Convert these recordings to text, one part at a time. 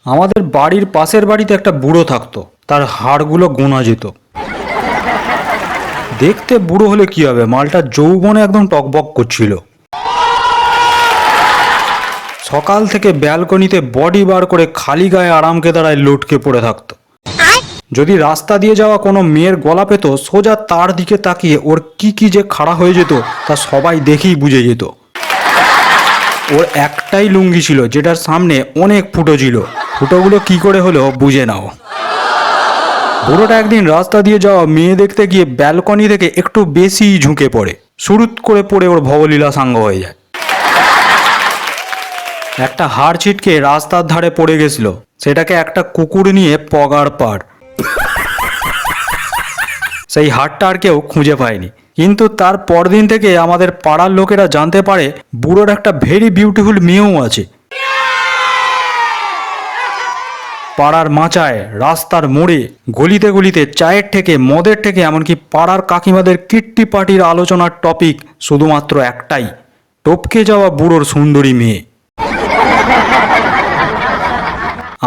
আমাদের বাড়ির পাশের বাড়িতে একটা বুড়ো থাকতো, তার হাড়গুলো গোনা যেত। দেখতে বুড়ো হলে কি হবে, মালটা যৌবনে একদম টকবক করছিল। সকাল থেকে ব্যালকনিতে বডি বার করে খালি গায়ে আরামকে দাঁড়ায় লটকে পড়ে থাকতো। যদি রাস্তা দিয়ে যাওয়া কোনো মেয়ের গলা পেত, সোজা তার দিকে তাকিয়ে ওর কি যে খাড়া হয়ে যেত তা সবাই দেখেই বুঝে যেত। ওর একটাই লুঙ্গি ছিল যেটার সামনে অনেক ফুটো ছিল, ফুটোগুলো কি করে হলো বুঝে নাও। বুড়োটা একদিন রাস্তা দিয়ে যাওয়া মেয়ে দেখতে গিয়ে ব্যালকনি থেকে একটু বেশি ঝুঁকে পড়ে, সুরুত করে পড়ে ওর ভবলীলা সাঙ্গ হয়ে যায়। একটা হাড় ছিটকে রাস্তার ধারে পড়ে গেছিল, সেটাকে একটা কুকুর নিয়ে পগার পার। সেই হাড়টা আর কেউ খুঁজে পায়নি, কিন্তু তার পরদিন থেকে আমাদের পাড়ার লোকেরা জানতে পারে বুড়োর একটা ভেরি বিউটিফুল মেয়েও আছে। পাড়ার মাচায়, রাস্তার মোড়ে, গলিতে গলিতে, চায়ের থেকে, মদের থেকে, এমনকি পাড়ার কাকিমাদের কিট্টি পার্টির আলোচনার টপিক শুধুমাত্র একটাই, টপকে যাওয়া বুড়োর সুন্দরী মেয়ে।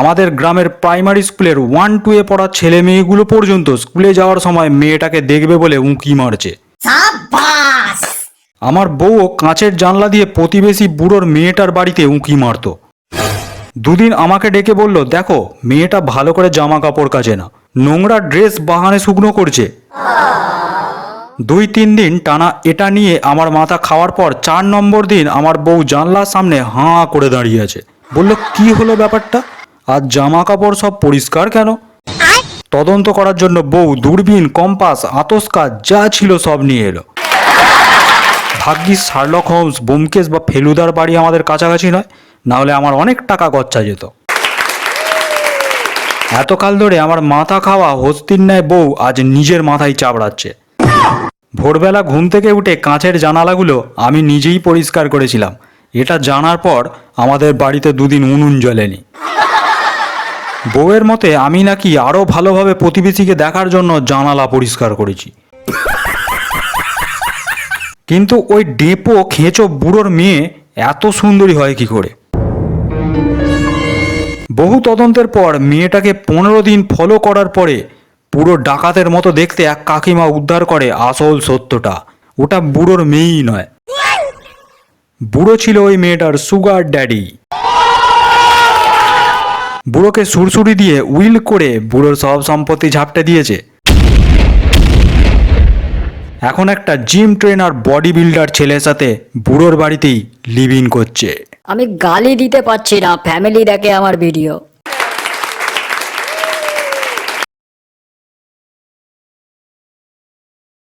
আমাদের গ্রামের প্রাইমারি স্কুলের 1-2 পড়া ছেলে মেয়েগুলো পর্যন্ত স্কুলে যাওয়ার সময় মেয়েটাকে দেখবে বলে উঁকি মারছে। আমার বউও কাঁচের জানলা দিয়ে প্রতিবেশী বুড়োর মেয়েটার বাড়িতে উঁকি মারত। দুদিন আমাকে ডেকে বলল, দেখো মেয়েটা ভালো করে জামা কাপড় কাচে না, নোংরা ড্রেস বাহানে শুকনো করছে। 2-3 দিন টানা এটা নিয়ে আমার মাথা খাওয়ার পর 4 নম্বর দিন আমার বউ জানলার সামনে হাঁ করে দাঁড়িয়ে আছে। বলল, কি হলো ব্যাপারটা, আর জামা কাপড় সব পরিষ্কার কেন? তদন্ত করার জন্য বউ দূরবীন, কম্পাস, আতস কাচ যা ছিল সব নিয়ে এলো। ভাগ্যিস শার্লক হোমস, ব্যোমকেশ বা ফেলুদার বাড়ি আমাদের কাছাকাছি নয়, না হলে আমার অনেক টাকা গচ্চা যেত। এতকাল ধরে আমার মাথা খাওয়া হস্তির ন্যায় বউ আজ নিজের মাথায় চাপড়াচ্ছে। ভোরবেলা ঘুম থেকে উঠে কাঁচের জানালাগুলো আমি নিজেই পরিষ্কার করেছিলাম। এটা জানার পর আমাদের বাড়িতে 2 দিন উনুন জ্বলেনি। বউয়ের মতে আমি নাকি আরও ভালোভাবে প্রতিবেশীকে দেখার জন্য জানালা পরিষ্কার করেছি। কিন্তু ওই ডেপো খেঁচো বুড়োর মেয়ে এত সুন্দরী হয় কি করে? বহু তদন্তের পর মেয়েটাকে 15 দিন ফলো করার পরে পুরো ডাকাতের মতো দেখতে এক কাকিমা উদ্ধার করে আসল সত্যটা, ওটা বুড়োর মেয়েই নয়, বুড়ো ছিল ওই মেয়েটার সুগার ড্যাডি। বুড়োকে সুরসুরি দিয়ে উইল করে বুড়োর সব সম্পত্তি ঝাপটে দিয়েছে। এখন একটা জিম ট্রেনার বডি বিল্ডার ছেলের সাথে বুড়োর বাড়িতেই লিভ ইন করছে। আমি গালি দিতে পারছি না, ফ্যামিলি দেখে আমার ভিডিও।